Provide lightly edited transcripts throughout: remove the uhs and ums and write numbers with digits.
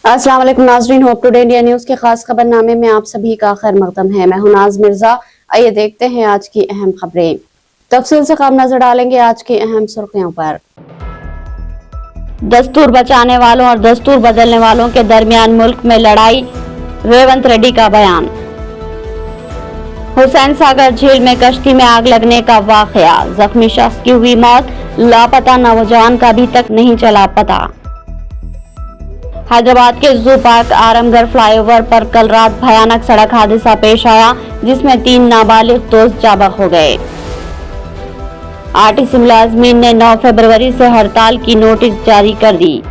अस्सलाम वालेकुम नाज़रीन, होप टुडे इंडिया न्यूज के खास खबरनामे में आप सभी का खैर मकदम है। मैं हूं नाज मिर्जा। आइए देखते हैं आज की अहम खबरें। तफसील से खबर नजर डालेंगे आज की अहम सुर्खियों पर। दस्तूर बचाने वालों और दस्तूर बदलने वालों के दरमियान मुल्क में लड़ाई, रेवंत रेड्डी का बयान। हुसैन सागर झील में कश्ती में आग लगने का वाकया, जख्मी शख्स की हुई मौत, लापता नौजवान का अभी तक नहीं चला पता। हैदराबाद के जू पार्क आरामगढ़ फ्लाईओवर पर कल रात भयानक सड़क हादसा पेश आया, जिसमें 3 नाबालिग दोस्त जाबक हो गए। आरटीसी मुलाजमीन ने 9 फरवरी से हड़ताल की नोटिस जारी कर दी।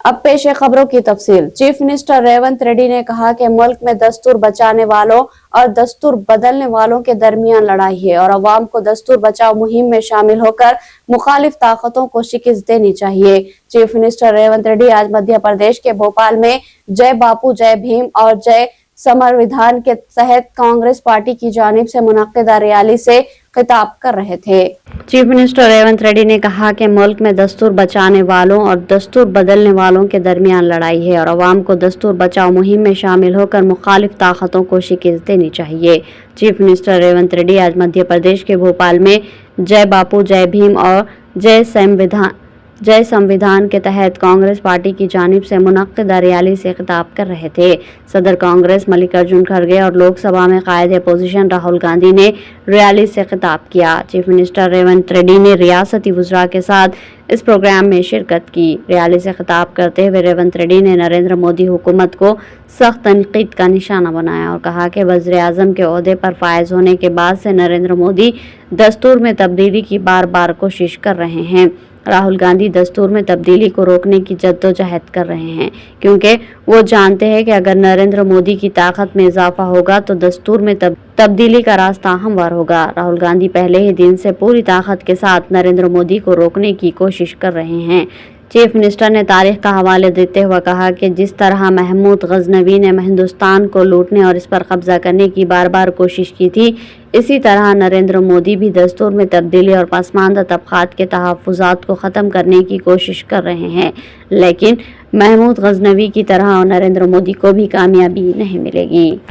अब पेश है खबरों की तफसील। चीफ मिनिस्टर रेवंत रेड्डी ने कहा कि मुल्क में दस्तूर बचाने वालों और दस्तूर बदलने वालों के दरमियान लड़ाई है और अवाम को दस्तूर बचाओ मुहिम में शामिल होकर मुखालिफ ताकतों को शिकस्त देनी चाहिए। चीफ मिनिस्टर रेवंत रेड्डी आज मध्य प्रदेश के भोपाल में जय बापू जय भीम और जय संविधान के तहत कांग्रेस पार्टी की जानिब से मुनक्किदा रैली से खिताब कर रहे थे। चीफ मिनिस्टर रेवंत रेड्डी ने कहा कि मुल्क में दस्तूर बचाने वालों और दस्तूर बदलने वालों के दरमियान लड़ाई है और अवाम को दस्तूर बचाओ मुहिम में शामिल होकर मुखालिफ ताकतों को शिकस्त देनी चाहिए। चीफ मिनिस्टर रेवंत रेड्डी आज मध्य प्रदेश के भोपाल में जय बापू जय भीम और जय संविधान के तहत कांग्रेस पार्टी की जानिब से मुनक्किदा रैली से खिताब कर रहे थे। सदर कांग्रेस मल्लिकार्जुन खड़गे और लोकसभा में कायदे अपोजिशन राहुल गांधी ने रैली से खिताब किया। चीफ मिनिस्टर रेवंत रेड्डी ने रियासती वज़रा के साथ इस प्रोग्राम में शिरकत की। रैली से खिताब करते हुए रेवंत रेड्डी ने नरेंद्र मोदी हुकूमत को सख्त तनकीद का निशाना बनाया और कहा कि वज़ीर आज़म के ओहदे पर फायज होने के बाद से नरेंद्र मोदी दस्तूर में तब्दीली की बार बार कोशिश कर रहे हैं। राहुल गांधी दस्तूर में तब्दीली को रोकने की जद्दोजहद कर रहे हैं, क्योंकि वो जानते हैं कि अगर नरेंद्र मोदी की ताकत में इजाफा होगा तो दस्तूर में तब्दीली का रास्ता हमवार होगा। राहुल गांधी पहले ही दिन से पूरी ताकत के साथ नरेंद्र मोदी को रोकने की कोशिश कर रहे हैं। चीफ मिनिस्टर ने तारीख का हवाले देते हुए कहा कि जिस तरह महमूद गजनवी ने हिंदुस्तान को लूटने और इस पर कब्जा करने की बार बार कोशिश की थी, इसी तरह नरेंद्र मोदी भी दस्तूर में तब्दीली और पसमानदा तबकात के तहफ़्फ़ुज़ात को ख़त्म करने की कोशिश कर रहे हैं, लेकिन महमूद गजनवी की तरह नरेंद्र मोदी को भी कामयाबी नहीं मिलेगी।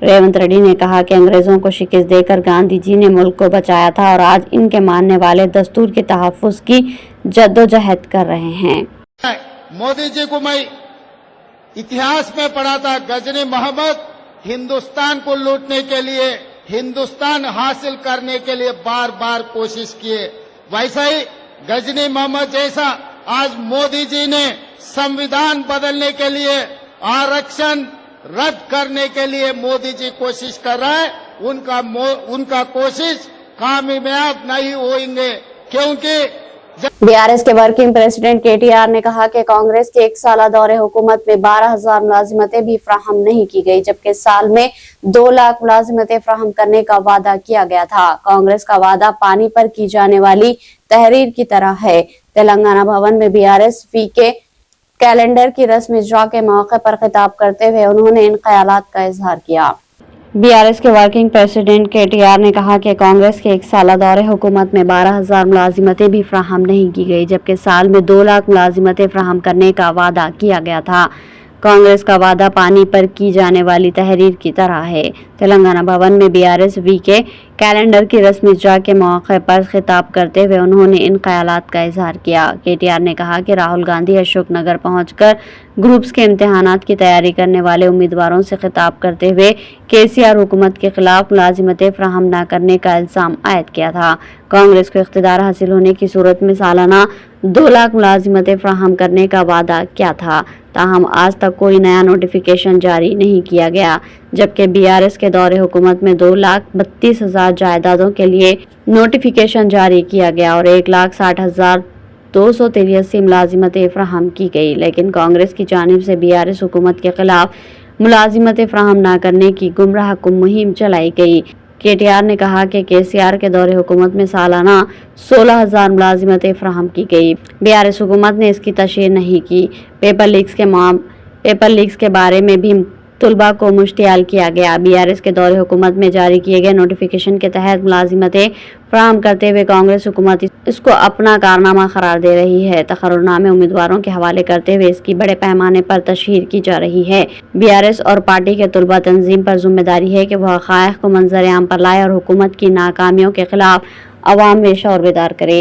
रेवंत रेड्डी ने कहा कि अंग्रेजों को शिकस्त देकर गांधी जी ने मुल्क को बचाया था और आज इनके मानने वाले दस्तूर के तहफ़्फ़ुज़ की जद्दोजहद कर रहे हैं। मोदी जी को मैं इतिहास में पढ़ा था, गजनी मोहम्मद हिंदुस्तान को लूटने के लिए, हिंदुस्तान हासिल करने के लिए बार बार कोशिश किए। वैसा ही गजनी मोहम्मद जैसा आज मोदी जी ने संविधान बदलने के लिए, आरक्षण रद्द करने के लिए मोदी जी कोशिश कर रहा है। उनका कोशिश कामयाब नहीं होंगे, क्योंकि बीआरएस के वर्किंग प्रेसिडेंट केटीआर ने कहा कि कांग्रेस के 1 साला दौरे हुकूमत में 12,000 मुलाजिमतें भी फ्राहम नहीं की गई, जबकि साल में 2 लाख मुलाजिमतें फ्राहम करने का वादा किया गया था। कांग्रेस का वादा पानी पर की जाने वाली तहरीर की तरह है। तेलंगाना भवन में बीआरएस के कैलेंडर की रस्मी इजरा के मौके पर खिताब करते हुए उन्होंने इन ख्यालात का इजहार किया। बीआरएस के वर्किंग प्रेसिडेंट केटीआर ने कहा कि कांग्रेस के 1 साला दौरे हुकूमत में 12,000 मुलाजिमतें भी फ्राहम नहीं की गई, जबकि साल में 2 लाख मुलाजिमतें फ्राहम करने का वादा किया गया था। कांग्रेस का वादा पानी पर की जाने वाली तहरीर की तरह है। तेलंगाना भवन में बीआरएस के कैलेंडर की रस्मी इजरा के मौके पर खिताब करते हुए उन्होंने इन ख्यालात का इजहार किया। केटीआर ने कहा कि राहुल गांधी अशोक नगर पहुंचकर ग्रुप्स के इम्तिहानात की तैयारी करने वाले उम्मीदवारों से खिताब करते हुए केसीआर हुकूमत के खिलाफ मुलाजिमतें फ्राहम न करने का इल्जाम आयद किया था। कांग्रेस को इख्तिदार हासिल होने की सूरत में सालाना 2 लाख मुलाजिमतें फ्राहम करने का वादा किया था, ताहम आज तक कोई नया नोटिफिकेशन जारी नहीं किया गया, जबकि बीआरएस के दौरे हुकूमत में 2,32,000 जायदादों के लिए नोटिफिकेशन जारी किया गया और 1,60,283 मुलाजिमतें फ्राहम की गई, लेकिन कांग्रेस की जानिब से बीआरएस हुकूमत के खिलाफ मुलाजिमतें फ्राहम न करने की गुमराह मुहिम चलाई गई। केटीआर ने कहा कि केसीआर के दौरे हुकूमत में सालाना 16,000 मुलाजिमतें फ्राहम की गई। बीआरएस हुकूमत ने इसकी तशहीर नहीं की। पेपर लीक्स के बारे में भी तलबा को मुश्तियाल किया गया। बीआरएस के दौरे हुकूमत में जारी किए गए नोटिफिकेशन के तहत मुलाजिमतें फराहम करते हुए कांग्रेस हुकूमत इसको अपना कारनामा करार दे रही है। तकर्रुरनामे उम्मीदवारों के हवाले करते हुए इसकी बड़े पैमाने पर तशहीर की जा रही है। बीआरएस और पार्टी के तलबा तंजीम पर जिम्मेदारी है कि वह हक़ाइक़ को मंजर आम पर लाए और हुकूमत की नाकामियों के खिलाफ अवाम में शौर बेदार करे।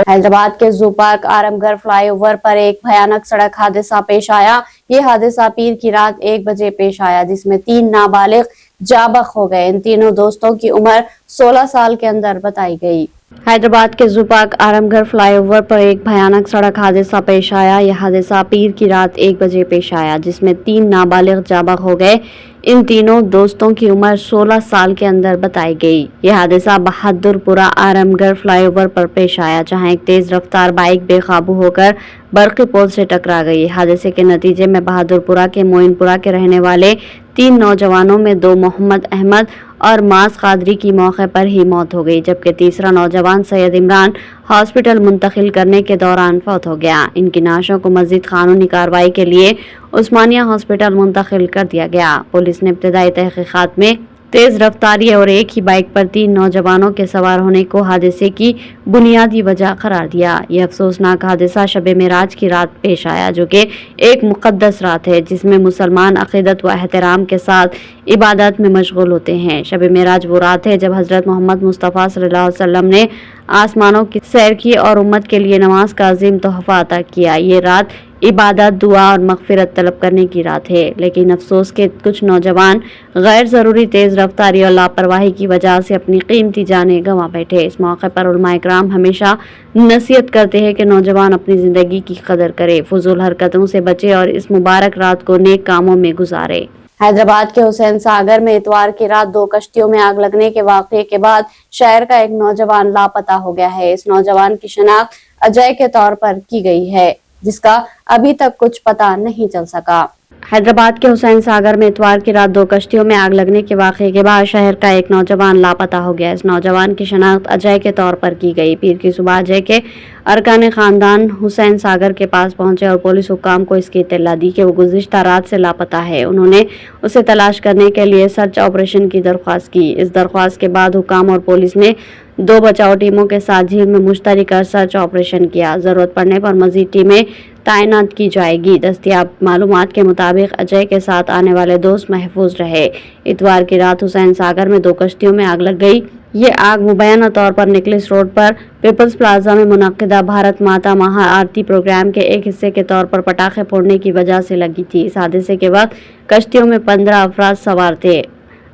हैदराबाद के जू पार्क आरामगढ़ फ्लाईओवर पर एक भयानक सड़क हादसा पेश आया। ये हादसा पीर की रात 1 बजे पेश आया, जिसमें 3 नाबालिग जाबक हो गए। इन तीनों दोस्तों की उम्र 16 साल के अंदर बताई गई। हैदराबाद के जू पार्क आरामगढ़ फ्लाईओवर पर एक भयानक सड़क हादसा पेश आया। यह हादसा पीर की रात 1 बजे पेश आया, जिसमें 3 नाबालिग जाबक हो गए। इन तीनों दोस्तों की उम्र 16 साल के अंदर बताई गई। यह हादसा बहादुरपुरा आरामगढ़ फ्लाईओवर पर पेश आया, जहां एक तेज रफ्तार बाइक बेकाबू होकर बरक़ी पोल से टकरा गई। हादसे के नतीजे में बहादुरपुरा के मोइनपुरा के रहने वाले 3 नौजवानों में 2 मोहम्मद अहमद और मास कादरी की मौके पर ही मौत हो गई, जबकि तीसरा नौजवान सैयद इमरान हॉस्पिटल मुंतकिल करने के दौरान फौत हो गया। इनकी नाशों को मजीद कानूनी कार्रवाई के लिए उस्मानिया हॉस्पिटल मुंतकिल कर दिया गया। पुलिस ने इब्तदाई तहकीकात में तेज रफ्तारी और एक ही बाइक पर 3 नौजवानों के सवार होने को हादसे की बुनियादी वजह करार दिया। यह अफसोसनाक हादसा शब मेराज की रात पेश आया, जो कि एक मुक़द्दस रात है जिसमें मुसलमान अक़ीदत व एहतराम के साथ इबादत में मशगूल होते हैं। शब मेराज वो रात है जब हज़रत मोहम्मद मुस्तफ़ा सल्लल्लाहु अलैहि वसल्लम ने आसमानों की सैर की और उम्मत के लिए नमाज का अजीम तोहफा अता किया। ये रात इबादत, दुआ और मग़फ़िरत तलब करने की रात है, लेकिन अफसोस के कुछ नौजवान गैर ज़रूरी तेज़ रफ्तारी और लापरवाही की वजह से अपनी कीमती जानें गंवा बैठे। इस मौके पर उलमाए इकराम हमेशा नसीहत करते हैं कि नौजवान अपनी ज़िंदगी की कदर करे, फजूल हरकतों से बचे और इस मुबारक रात को नेक कामों में गुजारे। हैदराबाद के हुसैन सागर में इतवार की रात 2 कश्तियों में आग लगने के वाक़ये के बाद शहर का एक नौजवान लापता हो गया है। इस नौजवान की शनाख्त अजय के तौर पर की गई है, जिसका अभी तक कुछ पता नहीं चल सका। हैदराबाद के हुसैन सागर में इतवार की रात 2 कश्तियों में आग लगने के वाक़ये के बाद शहर का एक नौजवान लापता हो गया। इस नौजवान की शनाख्त अजय के तौर पर की गई। पीर की सुबह अजय के अरकान खानदान हुसैन सागर के पास पहुंचे और पुलिस हुक्काम को इसकी इत्तला दी कि वो गुज़िश्ता रात से लापता है। उन्होंने उसे तलाश करने के लिए सर्च ऑपरेशन की दरख्वास्त की। इस दरख्वास्त के बाद हुक्काम और पुलिस ने 2 बचाव टीमों के साथ झील में मुश्तरक कर सर्च ऑपरेशन किया। जरूरत पड़ने पर मजीद टीमें तैनात की जाएगी। दस्तयाब मालूमात के मुताबिक अजय के साथ आने वाले दोस्त महफूज रहे। इतवार की रात हुसैन सागर में 2 कश्तियों में आग लग गई। ये आग मुबैना तौर पर निकलिस रोड पर पीपल्स प्लाजा में मुनक्किदा भारत माता महा आरती प्रोग्राम के एक हिस्से के तौर पर पटाखे फोड़ने की वजह से लगी थी। इस हादसे के वक्त कश्तियों में 15 अफराद सवार थे।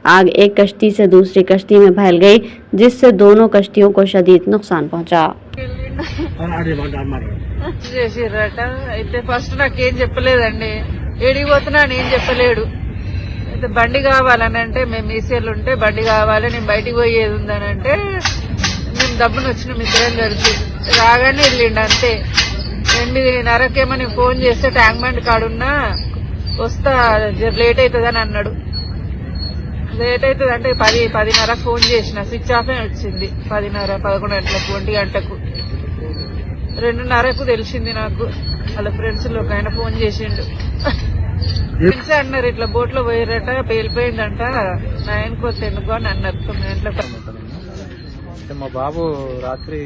आग एक कश्ती से दूसरी कश्ती में फैल गई, जिससे दोनों कश्तियों को शदीद नुकसान पहुंचा। చేసిర్రట అయితే ఫస్ట్ నాకేం చెప్పలేదండి, ఏడిపోతున్నా నేను చెప్పలేడు. అయితే బండి కావాలని అంటే మేము మీసేలు ఉంటే బండి కావాలి, నేను బయటికి పోయేది ఉందని అంటే మేము దబ్బున వచ్చిన ఇద్దరం కలిసి రాగానే వెళ్ళిండు అంతే. 8:30కేమో నేను ఫోన్ చేస్తే ట్యాంక్ బండ్ కాడున్నా వస్తా లేట్ అవుతుందని అన్నాడు. లేట్ అవుతుంది అంటే 10:30కు ఫోన్ చేసిన, స్విచ్ ఆఫ్ వచ్చింది. 10:30, 11 గంటలకు, 1 గంటకు, 2:30కు తెలిసింది నాకు. వాళ్ళ ఫ్రెండ్స్ లో ఒక ఆయన ఫోన్ చేసిండు. ఫ్రెండ్స్ అన్నారు ఇట్లా బోట్ లో పోయారట, పేలిపోయిందంట, 9కు 10కు అని అన్నారు. 9 గంటలకు. మా బాబు రాత్రి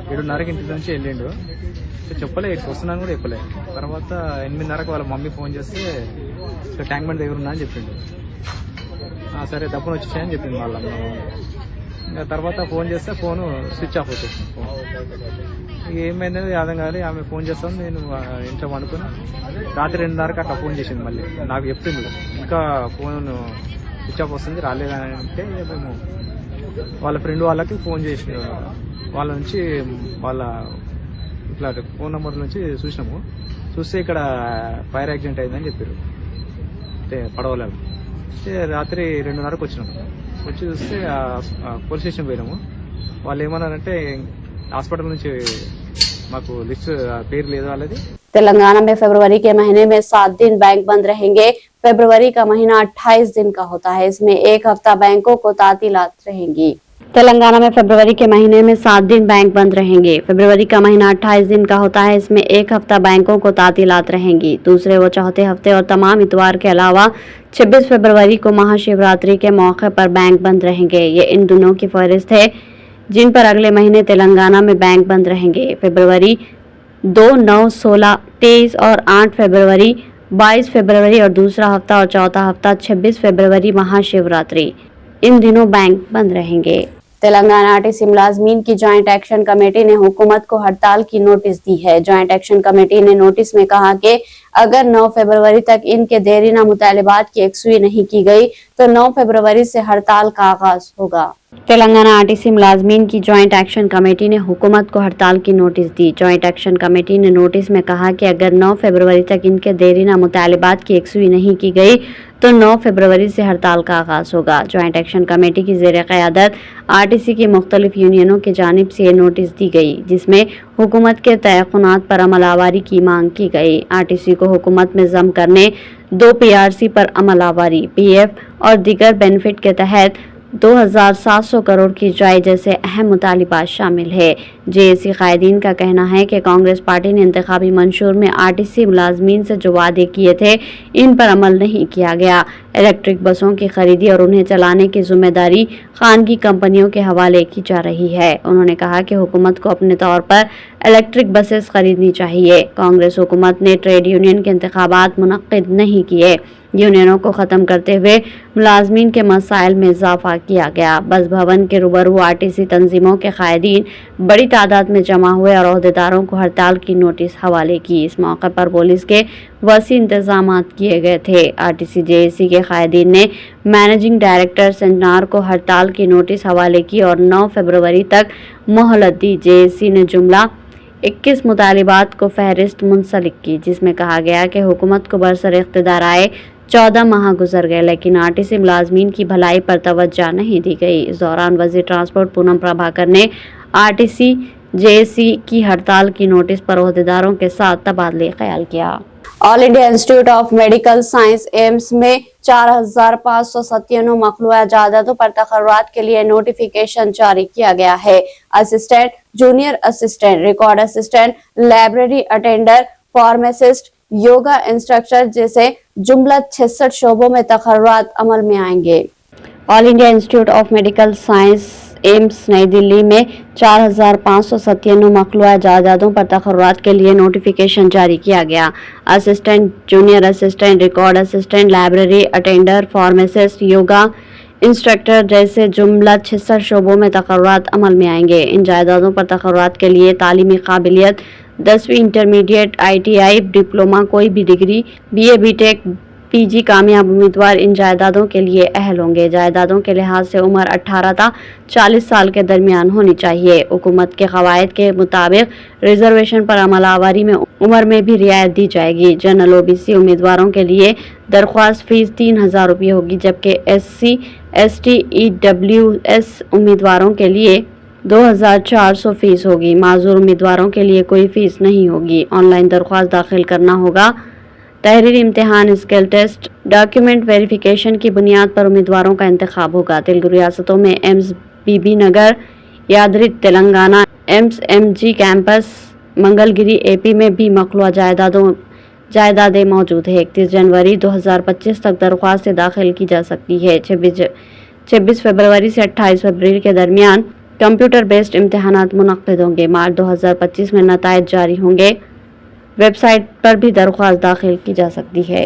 7:30కి ఇంటి నుంచి వెళ్ళిండు. చెప్పలే ఇట్లా వస్తున్నాను కూడా చెప్పలే. తర్వాత 8:30కు వాళ్ళ మమ్మీ ఫోన్ చేస్తే ఇట్లా ట్యాంక్ బండ్ దగ్గర ఉన్నా అని చెప్పిండు. సరే దప్పును వచ్చేసాయని చెప్పింది వాళ్ళ అమ్మ. ఇంకా తర్వాత ఫోన్ చేస్తే ఫోను స్విచ్ ఆఫ్ వచ్చేసింది. ఏమైందో అర్థం కాదు. ఆమె ఫోన్ చేస్తాం, నేను ఇంట్లో పండుకొని రాత్రి 2:30 అట్లా ఫోన్ చేసింది. మళ్ళీ నాకు చెప్తుంది ఇంకా ఫోన్ స్విచ్ ఆఫ్ వస్తుంది రాలేదని అంటే, మేము వాళ్ళ ఫ్రెండ్ వాళ్ళకి ఫోన్ చేసిన వాళ్ళ నుంచి వాళ్ళ ఇట్లా ఫోన్ నెంబర్ నుంచి చూస్తే ఇక్కడ ఫైర్ యాక్సిడెంట్ అయిందని చెప్పారు. అంటే పడవలో రాత్రి 2:30 వచ్చినాము. వచ్చి చూస్తే పోలీస్ స్టేషన్ పోయినాము. వాళ్ళు ఏమన్నారంటే హాస్పిటల్ నుంచి మాకు లిస్ట్ పేరు లేదు వాళ్ళది. तेलंगाना में फरवरी के महीने में 7 दिन बैंक बंद रहेंगे। फरवरी का महीना 28 दिन का होता है, इसमें एक हफ्ता बैंकों को तातीलात रहेंगी। तेलंगाना में फरवरी के महीने में 7 दिन बैंक बंद रहेंगे। फरवरी का महीना 28 दिन का होता है, इसमें एक हफ्ता बैंकों को तातीलात रहेंगी। दूसरे व चौथे हफ्ते और तमाम इतवार के अलावा 26 फरवरी को महाशिवरात्रि के मौके पर बैंक बंद रहेंगे। ये इन दिनों की फहरिस्त है जिन पर अगले महीने तेलंगाना में बैंक बंद रहेंगे। फरवरी 2, 9, 16, 23 और 8 फरवरी, 22 फरवरी और दूसरा हफ्ता और चौथा हफ्ता 26 फरवरी महाशिवरात्रि, इन दिनों बैंक बंद रहेंगे। तेलंगाना आरटीसी मुलाजमीन की ज्वाइंट एक्शन कमेटी ने हुकूमत को हड़ताल की नोटिस दी है। ज्वाइंट एक्शन कमेटी ने नोटिस में कहा कि अगर 9 फरवरी तक इनके देरीना मुतालिबात की यकसुई नहीं की गई तो 9 फरवरी से हड़ताल का आगाज होगा। तेलंगाना आरटीसी मुलाजमीन की ज्वाइंट एक्शन कमेटी ने हुकूमत को हड़ताल की नोटिस दी। ज्वाइंट एक्शन कमेटी ने नोटिस में कहा कि अगर 9 फरवरी तक इनके देरीना मुतालिबात की यकसुई नहीं की गई तो 9 फरवरी से हड़ताल का आगाज होगा। ज्वाइंट एक्शन कमेटी की ज़ेर क़यादत आरटीसी की मुख्तलिफ यूनियनों की जानिब से ये नोटिस दी गई, जिसमें हुकूमत के तयक़ुनात पर अमलावारी की मांग की गई। आरटीसी को हुकूमत में जम करने 2 पीआरसी पर अमलावारी, पीएफ और दीगर बेनिफिट के तहत 2700 करोड़ की जाए जैसे अहम मुतालिबात शामिल है। जेएसी कायदीन का कहना है कि कांग्रेस पार्टी ने इंतखाबी मंशूर में आरटीसी मुलाजमीन से जो वादे किए थे इन पर अमल नहीं किया गया। इलेक्ट्रिक बसों की खरीदी और उन्हें चलाने की जिम्मेदारी खानगी कंपनियों के हवाले की जा रही है। उन्होंने कहा कि हुकूमत को अपने तौर पर इलेक्ट्रिक बसेस खरीदनी चाहिए। कांग्रेस हुकूमत ने ट्रेड यूनियन के इंतखाबात मुनक्किद नहीं किए। यूनियनों को ख़त्म करते हुए मुलाजमीन के मसाइल में इजाफा किया गया। बस भवन के रूबरू आरटीसी तंजीमों के कायदीन बड़ी तादाद में जमा हुए और अहदेदारों को हड़ताल की नोटिस हवाले की। इस मौके पर पुलिस के वसी इंतजामात किए गए थे। आरटीसी जेएसी के कायदीन ने मैनेजिंग डायरेक्टर सेंटनार को हड़ताल की नोटिस हवाले की और 9 फरवरी तक मोहलत दी। जेएसी ने जुमला 21 मुतालिबात को फहरिस्त मुंसलिक की, जिसमें कहा गया कि हुकूमत को बरसर इख्तिदार आए 14 माह गुजर गए लेकिन आरटीसी मुलाजमीन की भलाई पर तवज्जो नहीं दी गई। इस दौरान वज़ीर ट्रांसपोर्ट पूनम प्रभाकर ने आरटीसी जेएसी की हड़ताल की नोटिस पर अहदेदारों के साथ तबादले ख्याल किया। All India institute of medical science AIIMS में 4597 मखलूआ जायदादों पर तकर्रुरात के लिए नोटिफिकेशन जारी किया गया है। Assistant, junior assistant, record assistant, library attender, pharmacist, yoga instructor जैसे जुमला 66 शोबों में तकर्रुरात अमल में आएंगे। All India institute of medical science AIIMS नई दिल्ली में 4597 मखलूआ जायदादों पर तकर्रुरात के लिए नोटिफिकेशन जारी किया गया। Assistant, junior assistant, record assistant, library attender, pharmacist, yoga instructor जैसे जुमला 66 शोबों में तकर्रुरात अमल में आएंगे। इन जायदादों पर तकर्रुरात के लिए तालीमी काबिलियत 10वीं इंटरमीडिएट, ITI, डिप्लोमा, कोई भी डिग्री, BA, BTEC, PG कामयाब उम्मीदवार इन जायदादों के लिए अहल होंगे। जायदादों के लिहाज से उम्र 18 था 40 साल के दरमियान होनी चाहिए। हुकूमत के कवायद के मुताबिक रिजर्वेशन पर अमलावरी में उम्र में भी रियायत दी जाएगी। जनरल OBC उम्मीदवारों के लिए दरख्वास्त फीस 3000 रुपये होगी, जबकि SC, ST, EWS उम्मीदवारों के लिए 2400 फीस होगी। माजूर उम्मीदवारों के लिए कोई फीस नहीं होगी। ऑनलाइन दरख्वास्त दाखिल करना होगा। तहरीरी इम्तिहान, स्किल टेस्ट, डॉक्यूमेंट वेरिफिकेशन की बुनियाद पर उम्मीदवारों का इंतखाब होगा। तेलुगु रियासतों में AIIMS Bibi Nagar, Yadadri Telangana, AIIMS MG campus, Mangalagiri AP में भी मखलूआ जायदादें मौजूद है। 31 जनवरी 2025 तक दरख्वास्तें दाखिल की जा सकती है। 26 फरवरी से 28 फरवरी के दरमियान कंप्यूटर बेस्ड इम्तिहानात मुनक्किद होंगे। मार्च 2025 में नताइज जारी होंगे। वेबसाइट पर भी दरख्वास्त दाखिल की जा सकती है।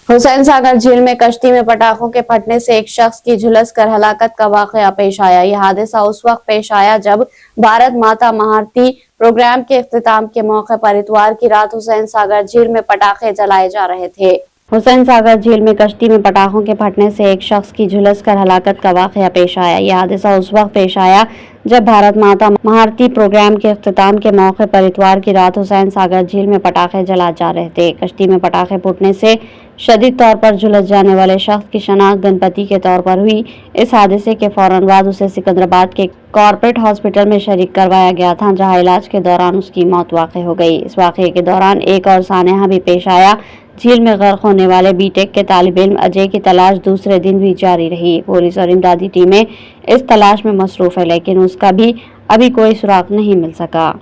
हुसैन सागर झील में कश्ती में पटाखों के फटने से एक शख्स की झुलस कर हलाकत का वाकया पेश आया। यह हादसा उस वक्त पेश आया जब भारत माता महाआरती प्रोग्राम के इख्तिताम के मौके पर इतवार की रात हुसैन सागर झील में पटाखे जलाए जा रहे थे। हुसैन सागर झील में कश्ती में पटाखों के फटने से एक शख्स की झुलस कर हलाकत का वाकया पेश आया। यह हादसा उस वक्त पेश आया जब भारत माता महाआरती प्रोग्राम के इख्तिताम के मौके पर इतवार की रात हुसैन सागर झील में पटाखे जलाए जा रहे थे। कश्ती में पटाखे फूटने से शदीद तौर पर झुलस जाने वाले शख्स की शनाख्त गणपति के तौर पर हुई। इस हादसे के फौरन बाद उसे सिकंदराबाद के कॉर्पोरेट हॉस्पिटल में शरीक करवाया गया था, जहां इलाज के दौरान उसकी मौत वाक़ई हो गई। इस वाक़ये के दौरान एक और सानहा भी पेश आया। झील में गर्क होने वाले बीटेक के तालिब इल्म अजय की तलाश दूसरे दिन भी जारी रही। पुलिस और इमदादी टीमें इस तलाश में मसरूफ है, लेकिन उसका भी अभी कोई सुराग नहीं मिल सका।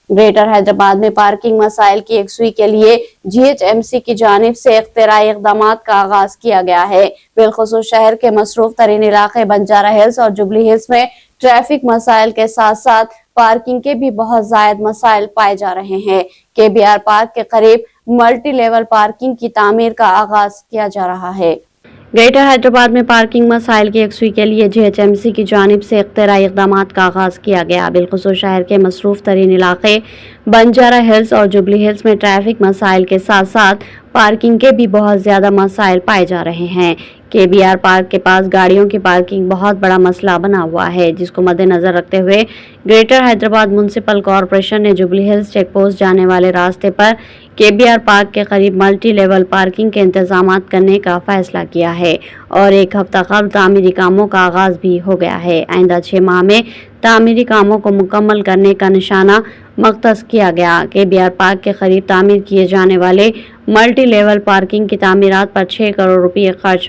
ग्रेटर हैदराबाद में पार्किंग मसाइल की यकसुई के लिए GHMC की जानिब से इख्तिराई इक़दामात का आगाज किया गया है। बिलखुसूस शहर के मसरूफ तरीन इलाके बंजारा हिल्स और जुबली हिल्स में ट्रैफिक मसाइल के साथ साथ पार्किंग के भी बहुत जायद मसाइल पाए जा रहे हैं। KBR पार्क के करीब मल्टी लेवल पार्किंग की तामीर का आगाज किया जा रहा है। ग्रेटर हैदराबाद में पार्किंग मसाइल की यकसुई के लिए GHMC की जानिब से इख्तिराई इक़दामात का आगाज किया गया। बिलखुसूस शहर के मसरूफ तरीन इलाके बंजारा हिल्स और जुबली हिल्स में ट्रैफिक मसाइल के साथ साथ पार्किंग के भी बहुत ज्यादा मसाइल पाए जा रहे हैं। KBR पार्क के पास गाड़ियों की पार्किंग बहुत बड़ा मसला बना हुआ है, जिसको मद्देनजर रखते हुए ग्रेटर हैदराबाद म्युनिसिपल कॉरपोरेशन ने जुबली हिल्स चेक पोस्ट जाने वाले रास्ते पर KBR पार्क के करीब मल्टी लेवल पार्किंग के इंतजाम करने का फैसला किया है और एक हफ्ता कबल तामीरी कामों का आगाज भी हो गया है। आइंदा 6 माह में तामीरी कामों को मुकम्मल करने का निशाना मख्तस किया गया। KBR पार्क के करीब तामीर किए जाने वाले मल्टी लेवल पार्किंग की तामीरात पर 6 करोड़ रुपये खर्च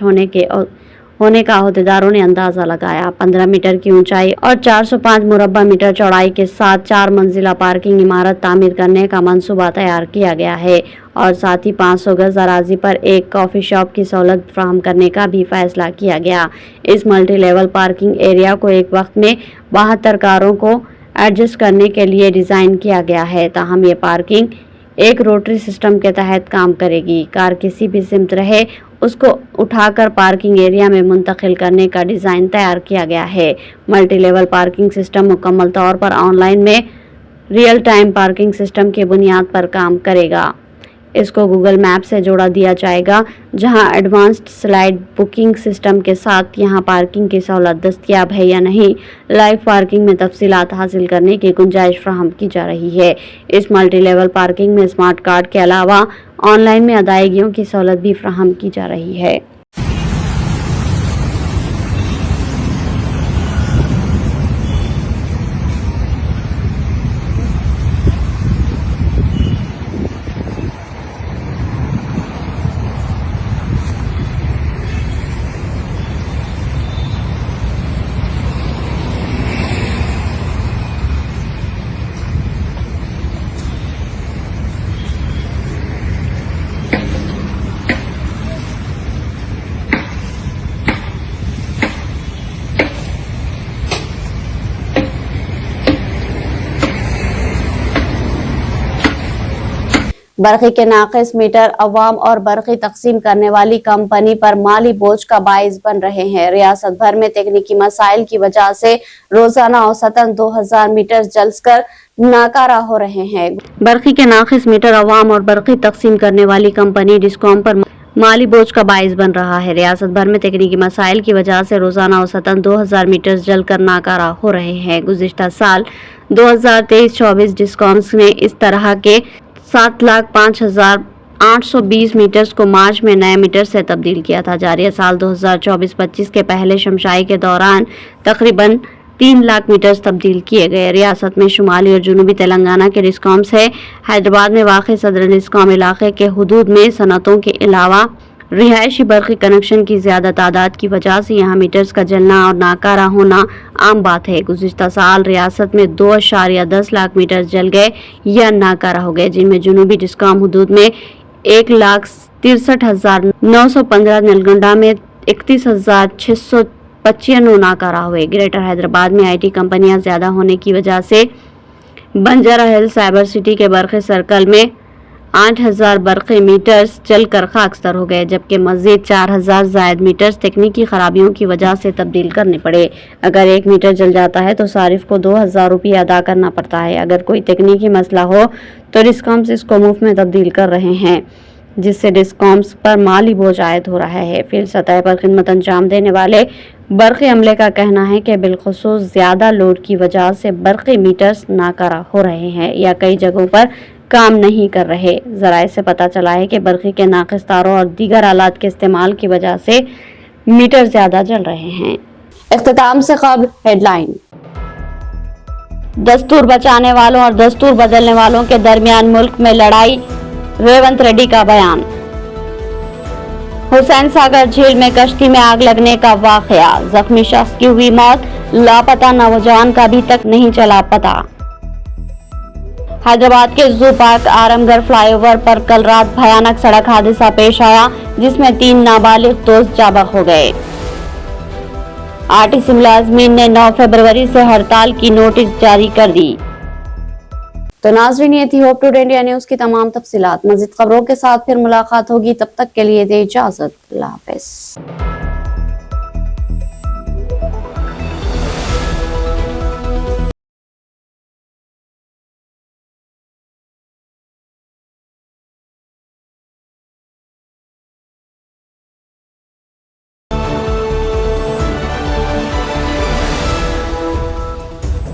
होने का अहदेदारों ने अंदाजा लगाया। 15 मीटर की ऊंचाई और 405 मुरब्बा मीटर चौड़ाई के साथ 4 मंजिला पार्किंग इमारत तामीर करने का मंसूबा तैयार किया गया है और साथ ही 500 गज अराजी पर एक कॉफी शॉप की सहूलत फराहम करने का भी फैसला किया गया। इस मल्टी लेवल पार्किंग एरिया को एक वक्त में 72 कारों को एडजस्ट करने के लिए डिजाइन किया गया है। ताहम ये पार्किंग एक रोटरी सिस्टम के तहत काम करेगी। कार किसी भी सिमत रहे उसको उठाकर पार्किंग एरिया में मुंतकिल करने का डिजाइन तैयार किया गया है। मल्टी लेवल पार्किंग सिस्टम मुकम्मल तौर पर ऑनलाइन में रियल टाइम पार्किंग सिस्टम की बुनियाद पर काम करेगा। इसको गूगल मैप से जोड़ा दिया जाएगा, जहां एडवांस्ड स्लाइड बुकिंग सिस्टम के साथ यहां पार्किंग की सहूलत दस्तयाब है या नहीं, लाइव पार्किंग में तफसीलात हासिल करने की गुंजाइश फराहम की जा रही है। इस मल्टी लेवल पार्किंग में स्मार्ट कार्ड के अलावा ऑनलाइन में अदायगियों की सहूलत भी फराहम की जा रही है। बरक़ी के नाक़िस मीटर अवाम और बरक़ी तकसीम करने वाली कंपनी पर माली बोझ का बाइस बन रहे हैं। रियासत भर में तकनीकी मसाइल की वजह से रोजाना औसतन 2000 मीटर जलकर नाकारा हो रहे हैं। बरक़ी के नाक़िस मीटर अवाम और बरक़ी तकसीम करने वाली कंपनी डिस्कॉम पर माली बोझ का बाइस बन रहा है। रियासत भर में तकनीकी मसाइल की वजह से रोजाना औसतन 2000 मीटर जलकर नाकारा हो रहे हैं। गुज़िश्ता साल 2023-24 डिस्कॉम्स ने इस तरह के 7,05,820 मीटर्स को मार्च में नए मीटर से तब्दील किया था। जारी साल 2024-25 के पहले शमशाई के दौरान तकरीबन 3 लाख मीटर्स तब्दील किए गए। रियासत में शुमाली और जुनूबी तेलंगाना के डिस्कॉम्स है। हैदराबाद में वाक़ सदर डिस्कॉम इलाके के हुदूद में सनतों के अलावा रिहायशी बर्क़ी कनेक्शन की ज्यादा तादाद की वजह से यहाँ मीटर्स का जलना और नाकारा होना आम बात है। गुज़िश्ता साल रियासत में 2.10 लाख मीटर जल गए या नाकारा हो गए, जिनमें जुनूबी डिस्कॉम हुदूद में 1,63,915, नलगंडा में 31,695 नाकारा हुए। ग्रेटर हैदराबाद में IT कंपनियां ज्यादा होने की वजह से बंजारा हिल्स साइबर सिटी के बर्क़ी सर्कल में 8,000 बर्क़ी मीटर्स जलकर खाकस्तर हो गए, जबकि मज़ीद 4,000 जायद मीटर्स तकनीकी खराबियों की वजह से तब्दील करने पड़े। अगर एक मीटर जल जाता है तो सारिफ को 2,000 रुपये अदा करना पड़ता है। अगर कोई तकनीकी मसला हो तो डिस्कॉम्स इसको मुफ्त में तब्दील कर रहे हैं, जिससे डिस्कॉम्स पर माली बोझ आयद हो रहा है। फील्ड सतह पर खिदमत अंजाम देने वाले बर्क़ी अमले का कहना है कि बिलखुसूस ज़्यादा लोड की वजह से बर्क़ी मीटर्स नाकारा हो रहे हैं या कई जगहों पर काम नहीं कर रहे। ज़राए से पता चला है कि बर्क़ी के नाक़िस तारों और दीगर आलात के इस्तेमाल की वजह से मीटर ज़्यादा जल रहे हैं। इख्तिताम से क़ब्ल हेडलाइन। दस्तूर बचाने वालों और दस्तूर बदलने वालों के दरमियान मुल्क में लड़ाई, रेवंत रेड्डी का बयान। हुसैन सागर झील में कश्ती में आग लगने का वाक़या, जख्मी शख्स की हुई मौत, लापता नौजवान का अभी तक नहीं चला पता। हैदराबाद के जू पार्क आरामगढ़ फ्लाईओवर पर कल रात भयानक सड़क हादसा पेश आया, जिसमें 3 नाबालिग दोस्त जाबक हो गए। RTC मुलाजमीन ने 9 फरवरी से हड़ताल की नोटिस जारी कर दी। तो नाज़रीन, ये थी होप टुडे इंडिया न्यूज की तमाम तफसीलात। मज़ीद खबरों के साथ फिर मुलाकात होगी, तब तक के लिए दे इजाजत। अल्लाह हाफ़िज़।